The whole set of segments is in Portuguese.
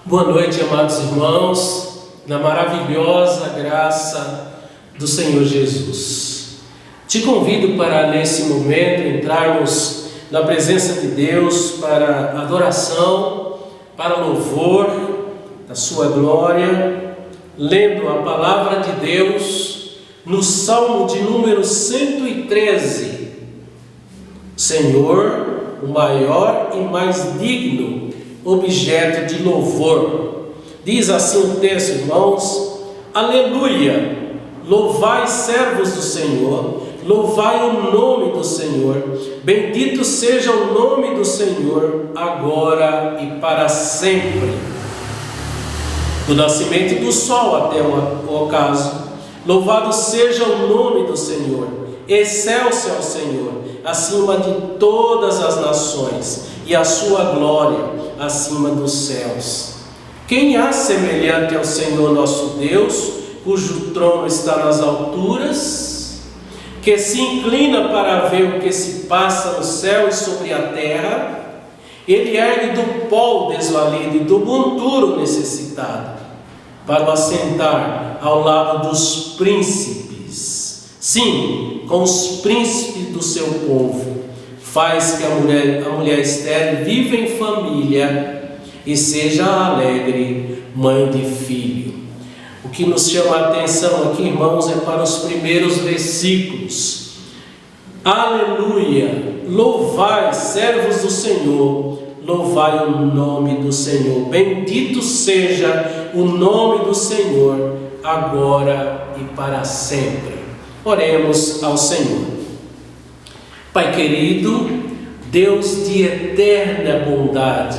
Boa noite, amados irmãos, na maravilhosa graça do Senhor Jesus. Te convido para, nesse momento, entrarmos na presença de Deus para adoração, para louvor da sua glória, lendo a palavra de Deus no Salmo de número 113. Senhor, o maior e mais digno objeto de louvor. Diz assim o texto, irmãos: aleluia, louvai servos do Senhor, louvai o nome do Senhor, bendito seja o nome do Senhor, agora e para sempre. Do nascimento do sol até o ocaso, louvado seja o nome do Senhor, excelso é o Senhor, acima de todas as nações, e a sua glória acima dos céus. Quem há semelhante ao Senhor nosso Deus, cujo trono está nas alturas, que se inclina para ver o que se passa no céu e sobre a terra? Ele ergue do pó o desvalido e do monturo necessitado, para o assentar ao lado dos príncipes. Sim, com os príncipes do seu povo. Faz que a mulher estéril viva em família e seja alegre mãe de filho. O que nos chama a atenção aqui, irmãos, é para os primeiros versículos. Aleluia! Louvai, servos do Senhor, louvai o nome do Senhor. Bendito seja o nome do Senhor, agora e para sempre. Oremos ao Senhor. Pai querido, Deus de eterna bondade,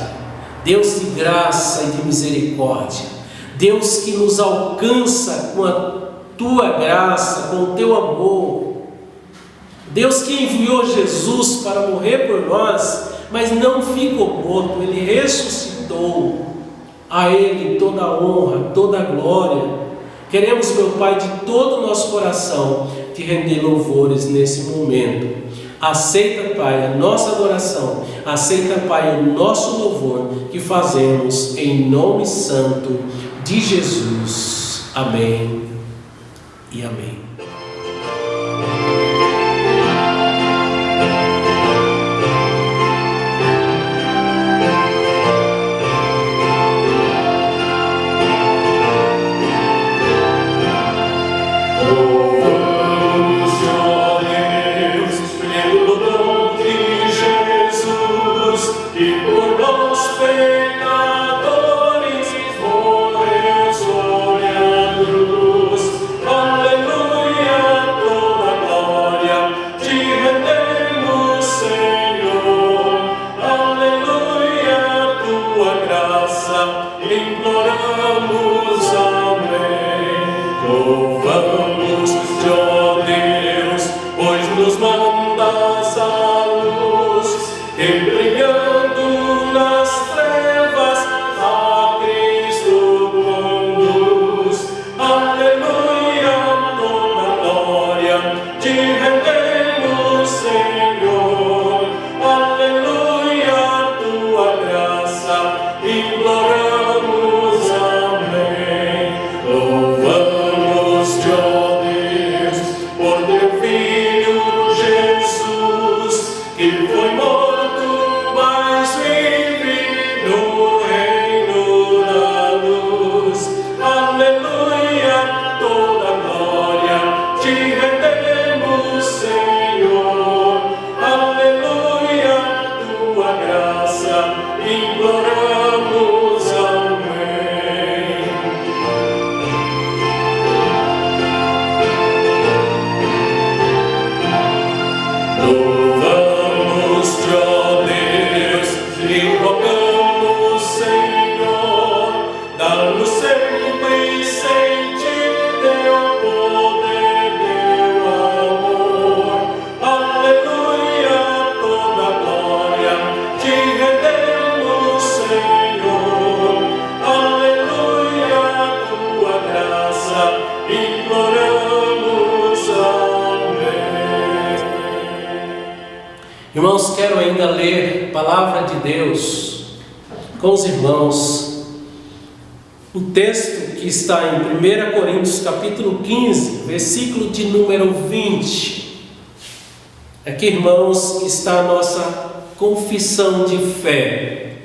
Deus de graça e de misericórdia, Deus que nos alcança com a tua graça, com o teu amor, Deus que enviou Jesus para morrer por nós, mas não ficou morto, Ele ressuscitou. A Ele toda a honra, toda a glória. Queremos, meu Pai, de todo o nosso coração, te render louvores nesse momento. Aceita, Pai, a nossa adoração, aceita, Pai, o nosso louvor que fazemos em nome santo de Jesus. Amém e amém. Irmãos, quero ainda ler a palavra de Deus com os irmãos O texto que está em 1 Coríntios capítulo 15, versículo de número 20. Aqui, irmãos, está a nossa confissão de fé.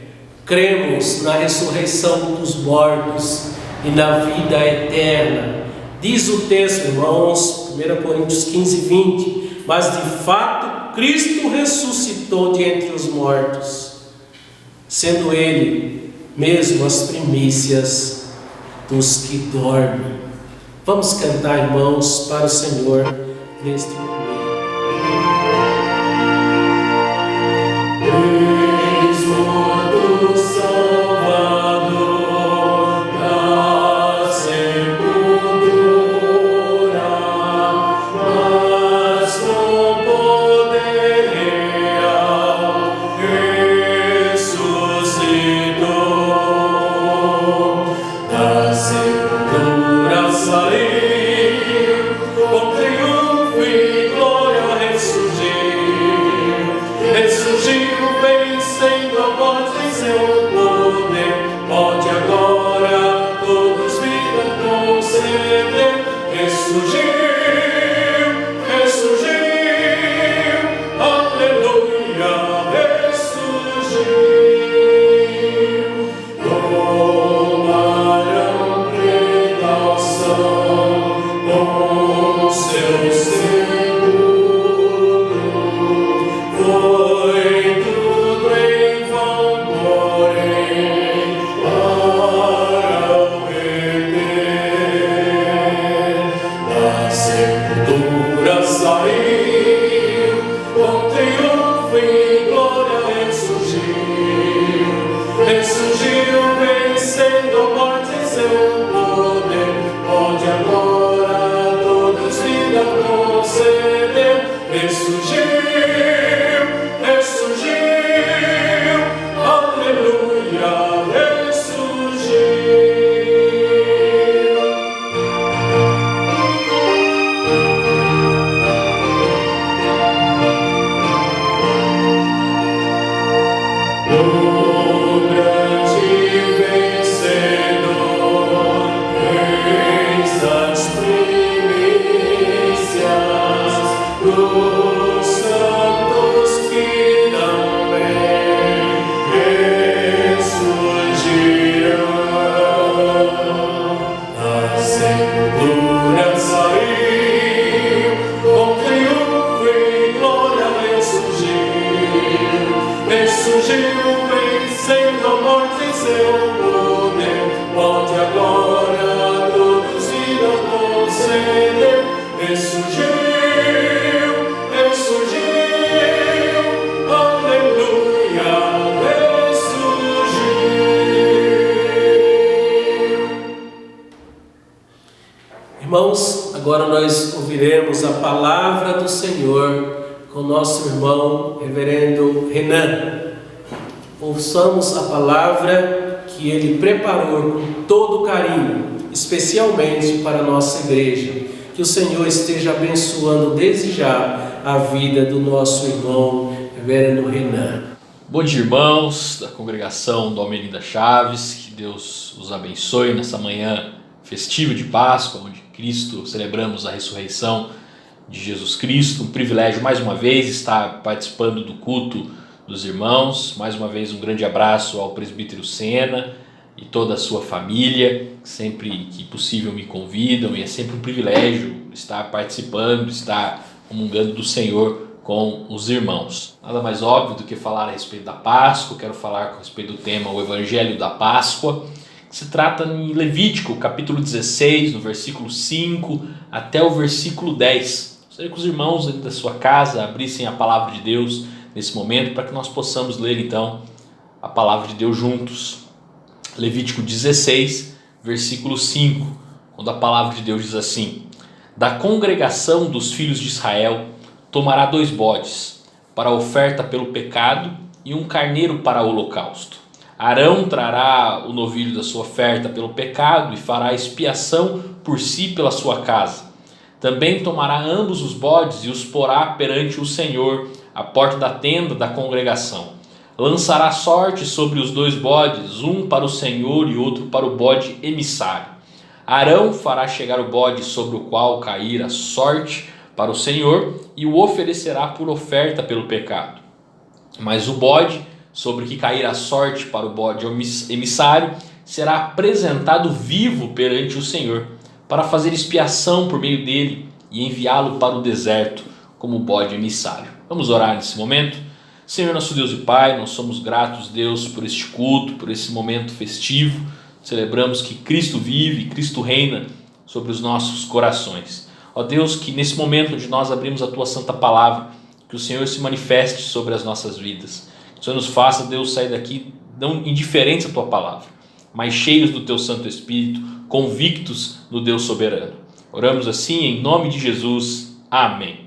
Cremos na ressurreição dos mortos e na vida eterna. Diz o texto, irmãos, 1 Coríntios 15, 20. Mas de fato Cristo ressuscitou de entre os mortos, sendo Ele mesmo as primícias dos que dormem. Vamos cantar, irmãos, para o Senhor neste momento. Irmãos, agora nós ouviremos a palavra do Senhor com nosso irmão reverendo Renan. Ouçamos a palavra que ele preparou com todo carinho, especialmente para a nossa igreja. Que o Senhor esteja abençoando desde já a vida do nosso irmão reverendo Renan. Bom dia, irmãos da congregação do Almeida Chaves, que Deus os abençoe nessa manhã festiva de Páscoa, onde Cristo celebramos a ressurreição de Jesus Cristo. Um privilégio mais uma vez estar participando do culto dos irmãos. Mais uma vez um grande abraço ao presbítero Sena e toda a sua família, sempre que possível me convidam, e é sempre um privilégio estar participando, estar comungando do Senhor com os irmãos. Nada mais óbvio do que falar a respeito da Páscoa. Quero falar a respeito do tema o Evangelho da Páscoa, que se trata em Levítico, capítulo 16, no versículo 5 até o versículo 10. Gostaria que os irmãos da sua casa abrissem a palavra de Deus nesse momento, para que nós possamos ler então a palavra de Deus juntos. Levítico 16, versículo 5, quando a palavra de Deus diz assim: da congregação dos filhos de Israel tomará 2 bodes para a oferta pelo pecado e um carneiro para o holocausto. Arão trará o novilho da sua oferta pelo pecado e fará expiação por si pela sua casa. Também tomará ambos os bodes e os porá perante o Senhor à porta da tenda da congregação. lançará sorte sobre os 2 bodes, um para o Senhor e outro para o bode emissário. Arão fará chegar o bode sobre o qual cair a sorte para o Senhor e o oferecerá por oferta pelo pecado. Mas o bode sobre que cair a sorte para o bode emissário será apresentado vivo perante o Senhor, para fazer expiação por meio dele e enviá-lo para o deserto como bode emissário. Vamos orar nesse momento? Senhor, nosso Deus e Pai, nós somos gratos, Deus, por este culto, por esse momento festivo. Celebramos que Cristo vive, Cristo reina sobre os nossos corações. Ó Deus, que nesse momento onde nós abrimos a Tua Santa Palavra, que o Senhor se manifeste sobre as nossas vidas. Que o Senhor nos faça, Deus, sair daqui não indiferentes à Tua Palavra, mas cheios do Teu Santo Espírito, convictos no Deus soberano. Oramos assim em nome de Jesus. Amém.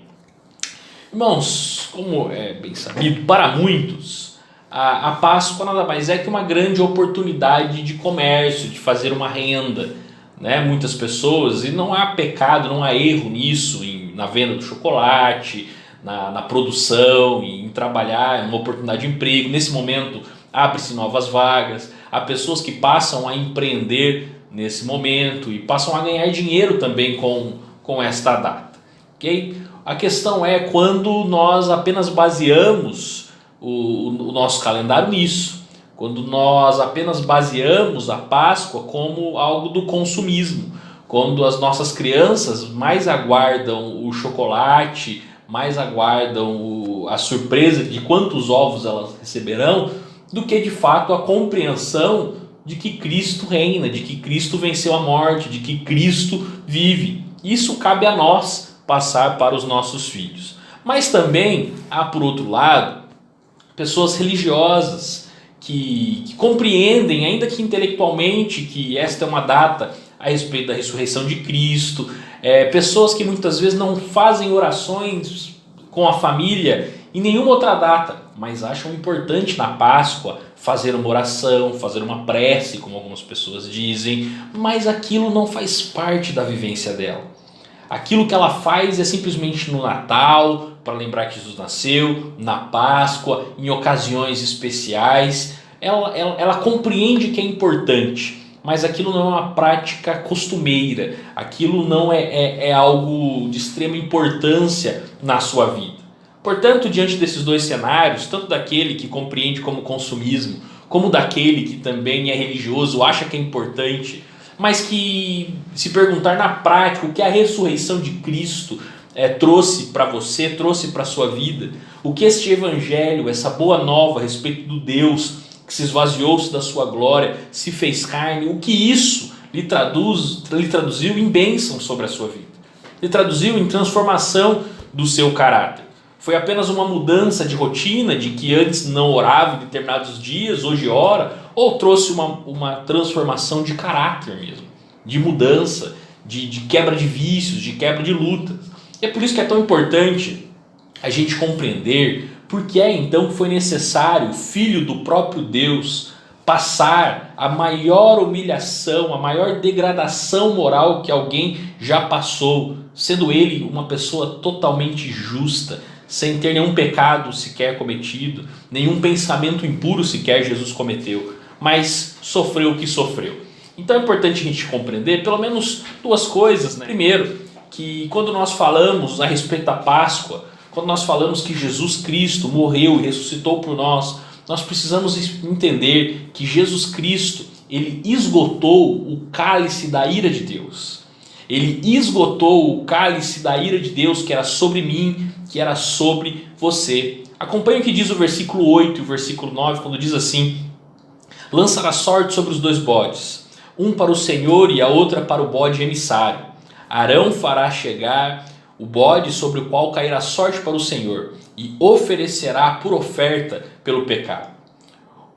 Irmãos, como é bem sabido, para muitos, a Páscoa nada mais é que uma grande oportunidade de comércio, de fazer uma renda, né? Muitas pessoas, e não há pecado, não há erro nisso, na venda do chocolate, na produção, em trabalhar, uma oportunidade de emprego. Nesse momento, abre-se novas vagas, há pessoas que passam a empreender nesse momento e passam a ganhar dinheiro também com esta data. Okay? A questão é quando nós apenas baseamos o nosso calendário nisso, quando nós apenas baseamos a Páscoa como algo do consumismo, quando as nossas crianças mais aguardam o chocolate, mais aguardam a surpresa de quantos ovos elas receberão, do que de fato a compreensão de que Cristo reina, de que Cristo venceu a morte, de que Cristo vive. Isso cabe a nós passar para os nossos filhos. Mas também há, por outro lado, pessoas religiosas que compreendem, ainda que intelectualmente, que esta é uma data a respeito da ressurreição de Cristo. Pessoas que muitas vezes não fazem orações com a família em nenhuma outra data, mas acham importante na Páscoa fazer uma oração, fazer uma prece, como algumas pessoas dizem, mas aquilo não faz parte da vivência dela. Aquilo que ela faz é simplesmente no Natal, para lembrar que Jesus nasceu, na Páscoa, em ocasiões especiais. Ela compreende que é importante, mas aquilo não é uma prática costumeira, aquilo não é algo de extrema importância na sua vida. Portanto, diante desses 2 cenários, tanto daquele que compreende como consumismo, como daquele que também é religioso, acha que é importante, mas que, se perguntar na prática o que a ressurreição de Cristo trouxe para você, trouxe para a sua vida, o que este evangelho, essa boa nova a respeito do Deus que se esvaziou-se da sua glória, se fez carne, o que isso lhe traduziu em bênção sobre a sua vida, lhe traduziu em transformação do seu caráter. Foi apenas uma mudança de rotina, de que antes não orava em determinados dias, hoje ora, ou trouxe uma transformação de caráter mesmo, de mudança, de quebra de vícios, de quebra de lutas. E é por isso que é tão importante a gente compreender por que então foi necessário o Filho do próprio Deus passar a maior humilhação, a maior degradação moral que alguém já passou, sendo ele uma pessoa totalmente justa, sem ter nenhum pecado sequer cometido, nenhum pensamento impuro sequer Jesus cometeu, mas sofreu o que sofreu. Então é importante a gente compreender pelo menos 2 coisas, né? Primeiro, que quando nós falamos a respeito da Páscoa, quando nós falamos que Jesus Cristo morreu e ressuscitou por nós, nós precisamos entender que Jesus Cristo, ele esgotou o cálice da ira de Deus. Ele esgotou o cálice da ira de Deus que era sobre mim, que era sobre você. Acompanhe o que diz o versículo 8 e o versículo 9, quando diz assim: lançará sorte sobre os 2 bodes, um para o Senhor e a outra para o bode emissário. Arão fará chegar o bode sobre o qual cairá sorte para o Senhor e oferecerá por oferta pelo pecado.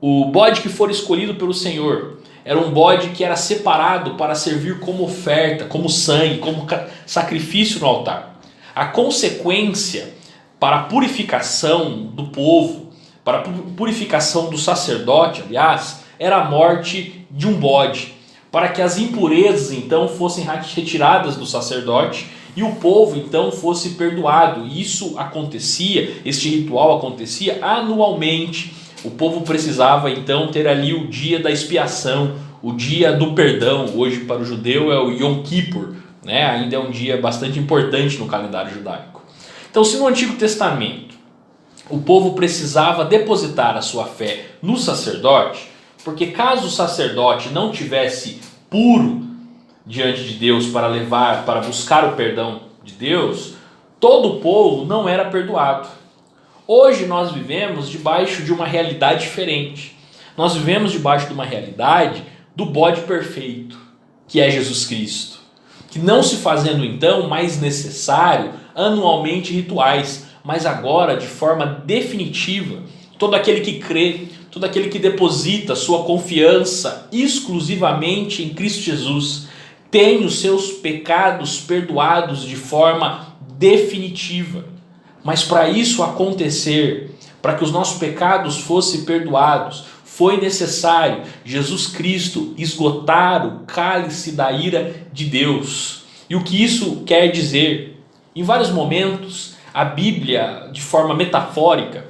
O bode que for escolhido pelo Senhor era um bode que era separado para servir como oferta, como sangue, como sacrifício no altar. A consequência para a purificação do povo, para a purificação do sacerdote, aliás, era a morte de um bode, para que as impurezas então fossem retiradas do sacerdote e o povo então fosse perdoado. Isso acontecia, este ritual acontecia anualmente, o povo precisava então ter ali o dia da expiação, o dia do perdão. Hoje para o judeu é o Yom Kippur, né? Ainda é um dia bastante importante no calendário judaico. Então, se no Antigo Testamento o povo precisava depositar a sua fé no sacerdote, porque caso o sacerdote não tivesse puro diante de Deus para buscar o perdão de Deus, todo o povo não era perdoado. Hoje nós vivemos debaixo de uma realidade diferente. Nós vivemos debaixo de uma realidade do bode perfeito, que é Jesus Cristo, que não se fazendo então mais necessário anualmente rituais, mas agora de forma definitiva, todo aquele que crê, todo aquele que deposita sua confiança exclusivamente em Cristo Jesus, tem os seus pecados perdoados de forma definitiva. Mas para isso acontecer, para que os nossos pecados fossem perdoados, foi necessário Jesus Cristo esgotar o cálice da ira de Deus. E o que isso quer dizer? Em vários momentos, a Bíblia, de forma metafórica,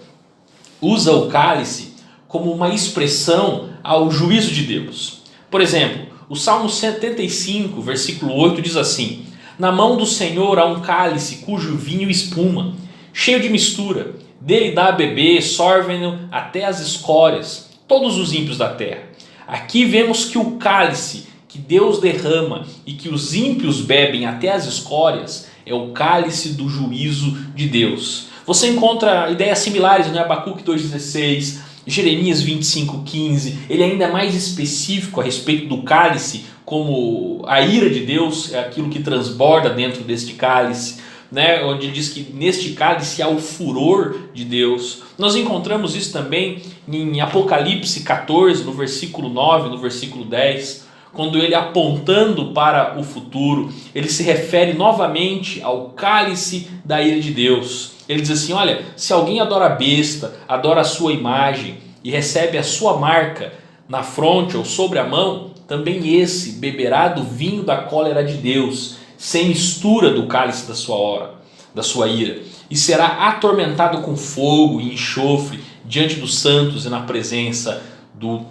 usa o cálice como uma expressão ao juízo de Deus. Por exemplo, o Salmo 75, versículo 8 diz assim: na mão do Senhor há um cálice cujo vinho espuma, cheio de mistura, dele dá a beber, sorvem-no até as escórias, todos os ímpios da terra. Aqui vemos que o cálice que Deus derrama e que os ímpios bebem até as escórias é o cálice do juízo de Deus. Você encontra ideias similares no Abacuque 2,16, Jeremias 25,15. Ele é ainda mais específico a respeito do cálice, como a ira de Deus é aquilo que transborda dentro deste cálice, né? Onde ele diz que neste cálice há o furor de Deus. Nós encontramos isso também em Apocalipse 14, no versículo 9, no versículo 10, quando ele, apontando para o futuro, ele se refere novamente ao cálice da ira de Deus. Ele diz assim: olha, se alguém adora a besta, adora a sua imagem e recebe a sua marca na fronte ou sobre a mão, também esse beberá do vinho da cólera de Deus, sem mistura do cálice da sua ira, e será atormentado com fogo e enxofre diante dos santos e na presença do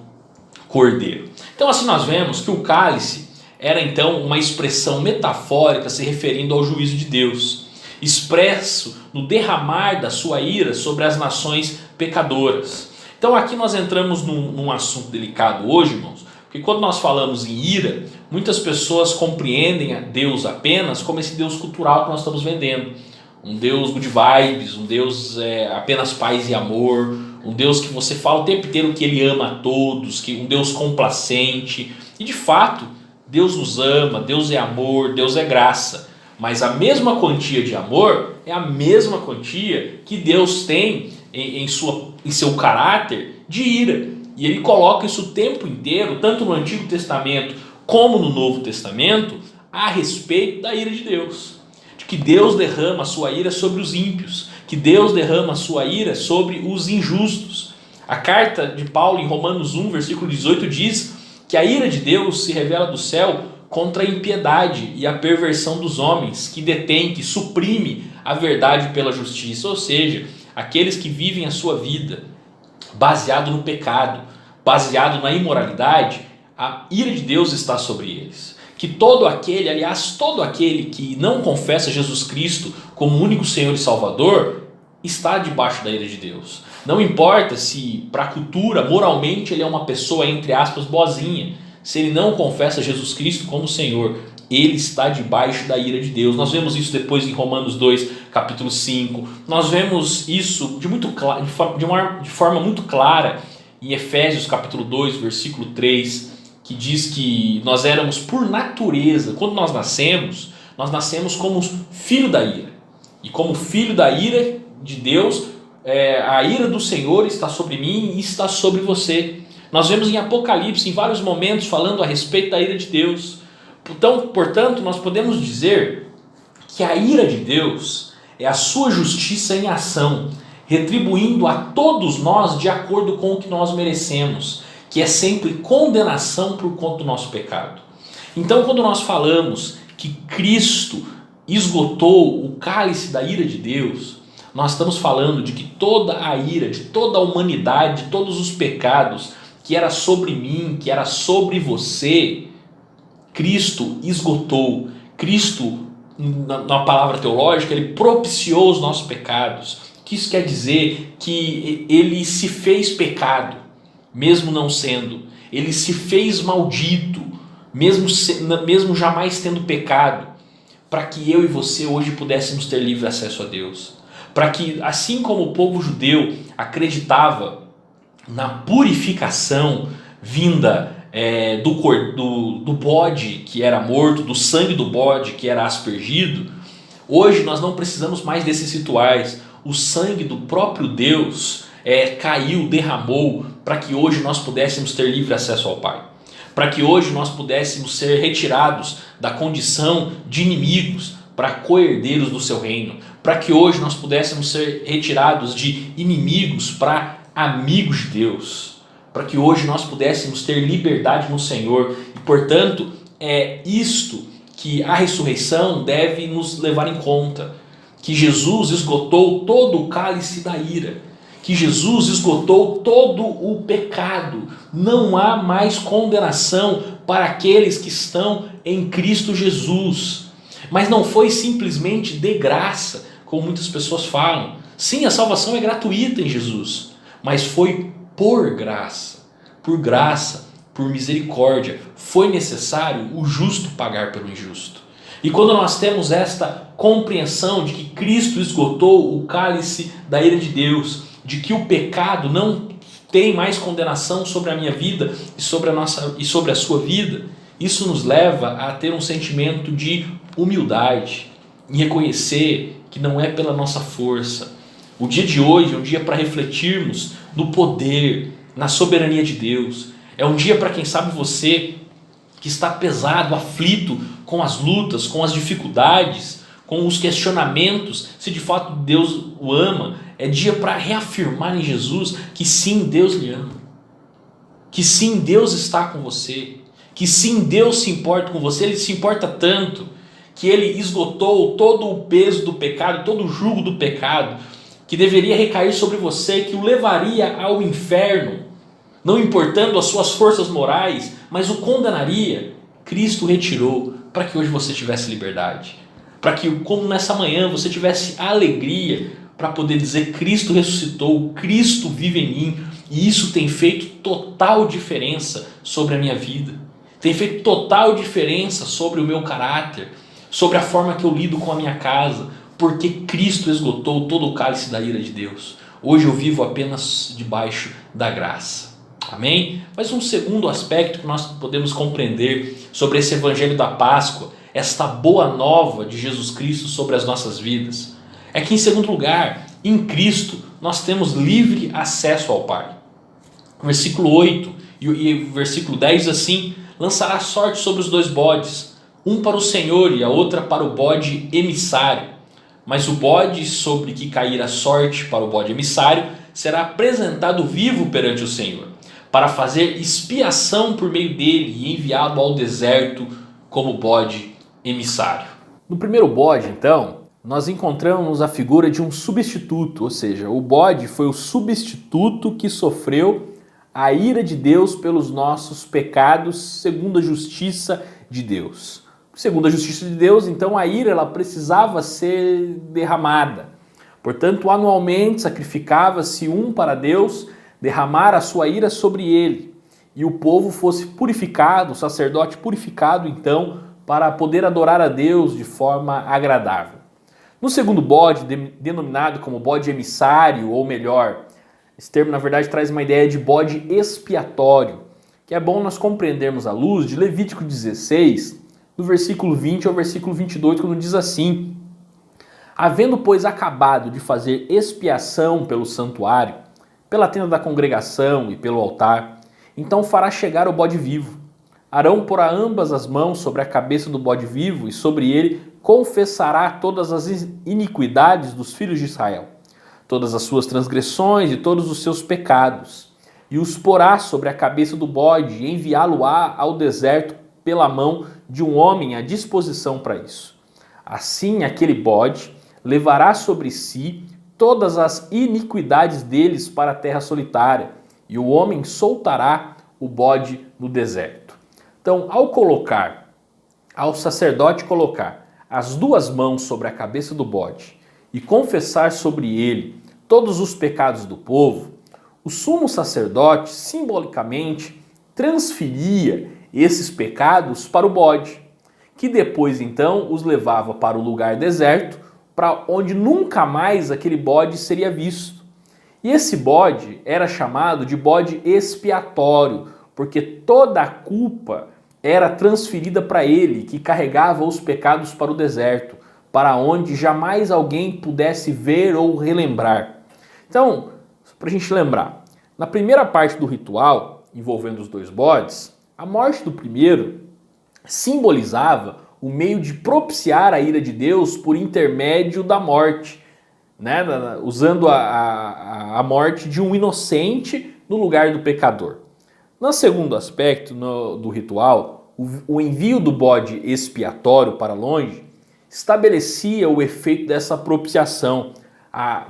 Cordeiro. Então assim nós vemos que o cálice era então uma expressão metafórica se referindo ao juízo de Deus, expresso no derramar da sua ira sobre as nações pecadoras. Então aqui nós entramos num assunto delicado hoje, irmãos, porque quando nós falamos em ira, muitas pessoas compreendem a Deus apenas como esse Deus cultural que nós estamos vendendo. Um Deus good vibes, um Deus apenas paz e amor, um Deus que você fala o tempo inteiro que Ele ama a todos, um Deus complacente. E de fato, Deus nos ama, Deus é amor, Deus é graça. Mas a mesma quantia de amor é a mesma quantia que Deus tem em seu caráter de ira. E Ele coloca isso o tempo inteiro, tanto no Antigo Testamento como no Novo Testamento, a respeito da ira de Deus. De que Deus derrama a sua ira sobre os ímpios, que Deus derrama a sua ira sobre os injustos. A carta de Paulo em Romanos 1, versículo 18 diz que a ira de Deus se revela do céu contra a impiedade e a perversão dos homens, que detém, que suprime a verdade pela justiça, ou seja, aqueles que vivem a sua vida baseado no pecado, baseado na imoralidade, a ira de Deus está sobre eles. Que todo aquele que não confessa Jesus Cristo como único Senhor e Salvador, está debaixo da ira de Deus. Não importa se para a cultura, moralmente, ele é uma pessoa, entre aspas, boazinha. Se ele não confessa Jesus Cristo como Senhor, ele está debaixo da ira de Deus. Nós vemos isso depois em Romanos 2, capítulo 5. Nós vemos isso de forma muito clara em Efésios, capítulo 2, versículo 3, que diz que nós éramos por natureza, quando nós nascemos como filho da ira. E como filho da ira de Deus, a ira do Senhor está sobre mim e está sobre você. Nós vemos em Apocalipse, em vários momentos, falando a respeito da ira de Deus. Então, portanto, nós podemos dizer que a ira de Deus é a sua justiça em ação, retribuindo a todos nós de acordo com o que nós merecemos, que é sempre condenação por conta do nosso pecado. Então, quando nós falamos que Cristo esgotou o cálice da ira de Deus, Nós estamos falando de que toda a ira, de toda a humanidade, de todos os pecados que era sobre mim, que era sobre você, Cristo esgotou. Cristo, na palavra teológica, ele propiciou os nossos pecados. O que isso quer dizer? Que ele se fez pecado, mesmo não sendo. Ele se fez maldito, mesmo jamais tendo pecado, para que eu e você hoje pudéssemos ter livre acesso a Deus. Para que, assim como o povo judeu acreditava na purificação vinda do bode que era morto, do sangue do bode que era aspergido, hoje nós não precisamos mais desses rituais. O sangue do próprio Deus caiu, derramou, para que hoje nós pudéssemos ter livre acesso ao Pai. Para que hoje nós pudéssemos ser retirados da condição de inimigos para co-herdeiros do seu reino. Para que hoje nós pudéssemos ser retirados de inimigos para amigos de Deus. Para que hoje nós pudéssemos ter liberdade no Senhor. E, portanto, é isto que a ressurreição deve nos levar em conta. Que Jesus esgotou todo o cálice da ira. Que Jesus esgotou todo o pecado. Não há mais condenação para aqueles que estão em Cristo Jesus. Mas não foi simplesmente de graça, como muitas pessoas falam. Sim, a salvação é gratuita em Jesus, mas foi por graça, por misericórdia. Foi necessário o justo pagar pelo injusto. E quando nós temos esta compreensão de que Cristo esgotou o cálice da ira de Deus, de que o pecado não tem mais condenação sobre a minha vida e sobre a sua vida, isso nos leva a ter um sentimento de humildade, em reconhecer que não é pela nossa força. O dia de hoje é um dia para refletirmos no poder, na soberania de Deus. É um dia para, quem sabe, você que está pesado, aflito com as lutas, com as dificuldades, com os questionamentos, se de fato Deus o ama. É dia para reafirmar em Jesus que sim, Deus lhe ama. Que sim, Deus está com você. Que sim, Deus se importa com você. Ele se importa tanto que ele esgotou todo o peso do pecado, todo o jugo do pecado, que deveria recair sobre você, que o levaria ao inferno, não importando as suas forças morais, mas o condenaria. Cristo retirou para que hoje você tivesse liberdade. Para que, como nessa manhã, você tivesse alegria para poder dizer: Cristo ressuscitou, Cristo vive em mim. E isso tem feito total diferença sobre a minha vida. Tem feito total diferença sobre o meu caráter, sobre a forma que eu lido com a minha casa, porque Cristo esgotou todo o cálice da ira de Deus. Hoje eu vivo apenas debaixo da graça. Amém? Mas um segundo aspecto que nós podemos compreender sobre esse evangelho da Páscoa, esta boa nova de Jesus Cristo sobre as nossas vidas, é que, em segundo lugar, em Cristo nós temos livre acesso ao Pai. O versículo 8 e o versículo 10 diz assim: lançará sorte sobre os dois bodes, um para o Senhor e a outra para o bode emissário. Mas o bode sobre que cair a sorte para o bode emissário será apresentado vivo perante o Senhor, para fazer expiação por meio dele e enviado ao deserto como bode emissário. No primeiro bode, então, nós encontramos a figura de um substituto, ou seja, o bode foi o substituto que sofreu a ira de Deus pelos nossos pecados, segundo a justiça de Deus. Segundo a justiça de Deus, então, a ira ela precisava ser derramada. Portanto, anualmente sacrificava-se um para Deus derramar a sua ira sobre ele, e o povo fosse purificado, o sacerdote purificado, então, para poder adorar a Deus de forma agradável. No segundo bode, denominado como bode emissário, ou melhor, esse termo na verdade traz uma ideia de bode expiatório, que é bom nós compreendermos à luz de Levítico 16, do versículo 20 ao versículo 22, quando diz assim: havendo, pois, acabado de fazer expiação pelo santuário, pela tenda da congregação e pelo altar, então fará chegar o bode vivo. Arão porá ambas as mãos sobre a cabeça do bode vivo e sobre ele confessará todas as iniquidades dos filhos de Israel, todas as suas transgressões e todos os seus pecados, e os porá sobre a cabeça do bode e enviá-lo-á ao deserto pela mão de um homem à disposição para isso. Assim, aquele bode levará sobre si todas as iniquidades deles para a terra solitária, e o homem soltará o bode no deserto. Então, ao sacerdote colocar as duas mãos sobre a cabeça do bode e confessar sobre ele todos os pecados do povo, o sumo sacerdote simbolicamente transferia esses pecados para o bode, que depois então os levava para o lugar deserto, para onde nunca mais aquele bode seria visto. E esse bode era chamado de bode expiatório, porque toda a culpa era transferida para ele, que carregava os pecados para o deserto, para onde jamais alguém pudesse ver ou relembrar. Então, para a gente lembrar, na primeira parte do ritual, envolvendo os dois bodes, a morte do primeiro simbolizava o meio de propiciar a ira de Deus por intermédio da morte, né? Usando a morte de um inocente no lugar do pecador. No segundo aspecto do ritual, o envio do bode expiatório para longe estabelecia o efeito dessa propiciação,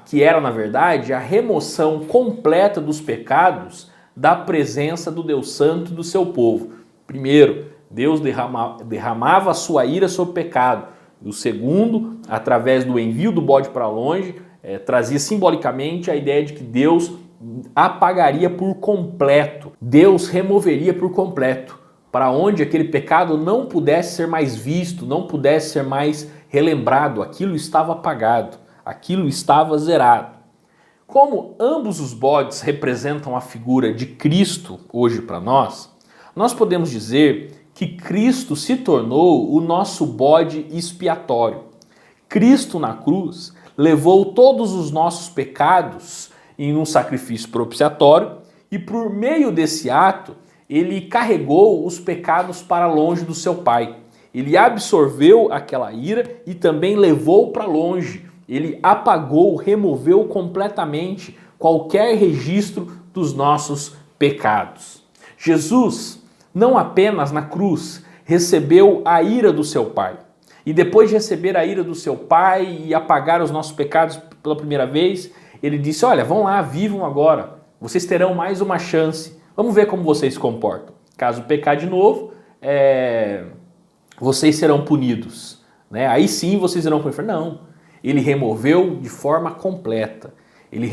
que era, na verdade, a remoção completa dos pecados da presença do Deus Santo e do seu povo. Primeiro, Deus derramava a sua ira sobre o pecado. E o segundo, através do envio do bode para longe, trazia simbolicamente a ideia de que Deus apagaria por completo. Deus removeria por completo, para onde aquele pecado não pudesse ser mais visto, não pudesse ser mais relembrado. Aquilo estava apagado, aquilo estava zerado. Como ambos os bodes representam a figura de Cristo hoje para nós podemos dizer que Cristo se tornou o nosso bode expiatório. Cristo na cruz levou todos os nossos pecados em um sacrifício propiciatório e por meio desse ato ele carregou os pecados para longe do seu Pai. Ele absorveu aquela ira e também levou para longe. Ele apagou, removeu completamente qualquer registro dos nossos pecados. Jesus, não apenas na cruz, recebeu a ira do seu Pai. E depois de receber a ira do seu Pai e apagar os nossos pecados pela primeira vez, ele disse, olha, vão lá, vivam agora. Vocês terão mais uma chance. Vamos ver como vocês se comportam. Caso pecar de novo, vocês serão punidos. Né? Aí sim vocês irão para o inferno. Não. Ele removeu de forma completa. Ele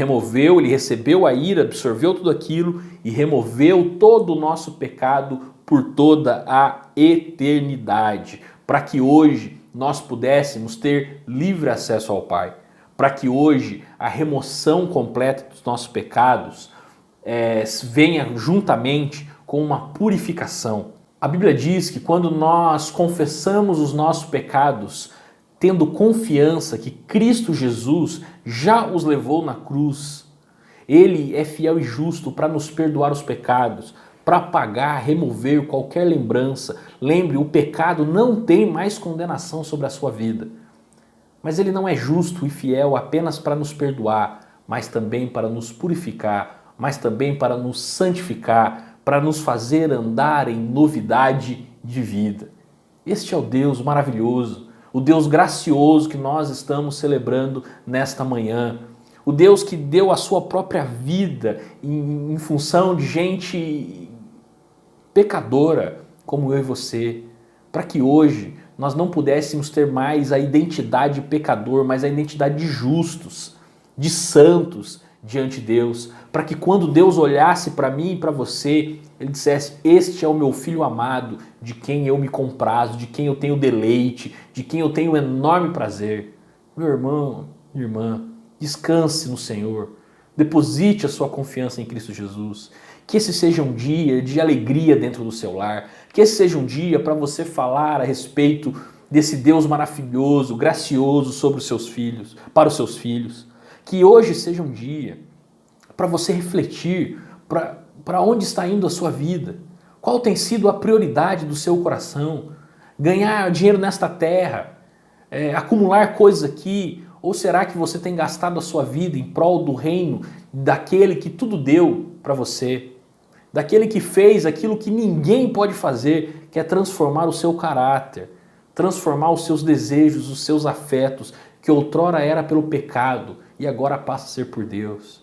recebeu a ira, absorveu tudo aquilo e removeu todo o nosso pecado por toda a eternidade. Para que hoje nós pudéssemos ter livre acesso ao Pai. Para que hoje a remoção completa dos nossos pecados venha juntamente com uma purificação. A Bíblia diz que quando nós confessamos os nossos pecados, tendo confiança que Cristo Jesus já os levou na cruz, Ele é fiel e justo para nos perdoar os pecados, para apagar, remover qualquer lembrança. Lembre, o pecado não tem mais condenação sobre a sua vida. Mas Ele não é justo e fiel apenas para nos perdoar, mas também para nos purificar, mas também para nos santificar, para nos fazer andar em novidade de vida. Este é o Deus maravilhoso, o Deus gracioso que nós estamos celebrando nesta manhã. O Deus que deu a sua própria vida em função de gente pecadora como eu e você, para que hoje nós não pudéssemos ter mais a identidade de pecador, mas a identidade de justos, de santos diante de Deus, para que quando Deus olhasse para mim e para você, Ele dissesse, este é o meu filho amado, de quem eu me comprazo, de quem eu tenho deleite, de quem eu tenho enorme prazer. Meu irmão, minha irmã, descanse no Senhor, deposite a sua confiança em Cristo Jesus, que esse seja um dia de alegria dentro do seu lar, que esse seja um dia para você falar a respeito desse Deus maravilhoso, gracioso sobre os seus filhos, para os seus filhos. Que hoje seja um dia para você refletir para onde está indo a sua vida, qual tem sido a prioridade do seu coração, ganhar dinheiro nesta terra, acumular coisas aqui, ou será que você tem gastado a sua vida em prol do reino daquele que tudo deu para você, daquele que fez aquilo que ninguém pode fazer, que é transformar o seu caráter, transformar os seus desejos, os seus afetos, que outrora era pelo pecado, e agora passa a ser por Deus.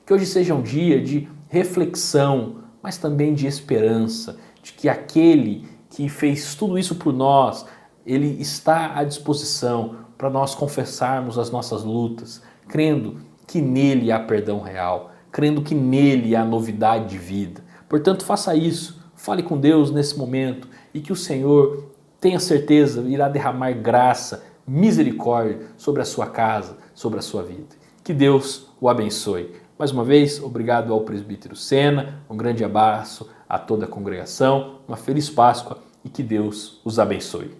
Que hoje seja um dia de reflexão, mas também de esperança, de que aquele que fez tudo isso por nós, ele está à disposição para nós confessarmos as nossas lutas, crendo que nele há perdão real, crendo que nele há novidade de vida. Portanto, faça isso, fale com Deus nesse momento e que o Senhor, tenha certeza, irá derramar graça, misericórdia sobre a sua casa, sobre a sua vida. Que Deus o abençoe. Mais uma vez, obrigado ao presbítero Sena, um grande abraço a toda a congregação, uma feliz Páscoa e que Deus os abençoe.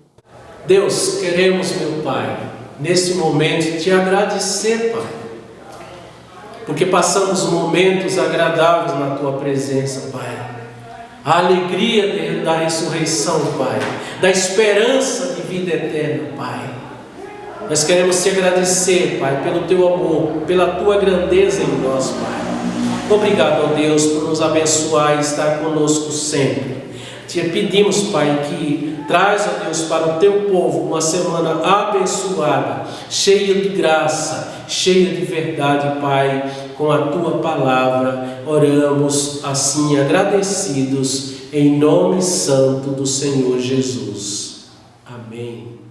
Deus, queremos, meu Pai, nesse momento te agradecer, Pai, porque passamos momentos agradáveis na Tua presença, Pai. A alegria da ressurreição, Pai, da esperança de vida eterna, Pai. Nós queremos te agradecer, Pai, pelo Teu amor, pela Tua grandeza em nós, Pai. Obrigado, ó Deus, por nos abençoar e estar conosco sempre. Te pedimos, Pai, que traz, ó Deus, para o Teu povo uma semana abençoada, cheia de graça, cheia de verdade, Pai, com a Tua palavra. Oramos assim agradecidos, em nome santo do Senhor Jesus. Amém.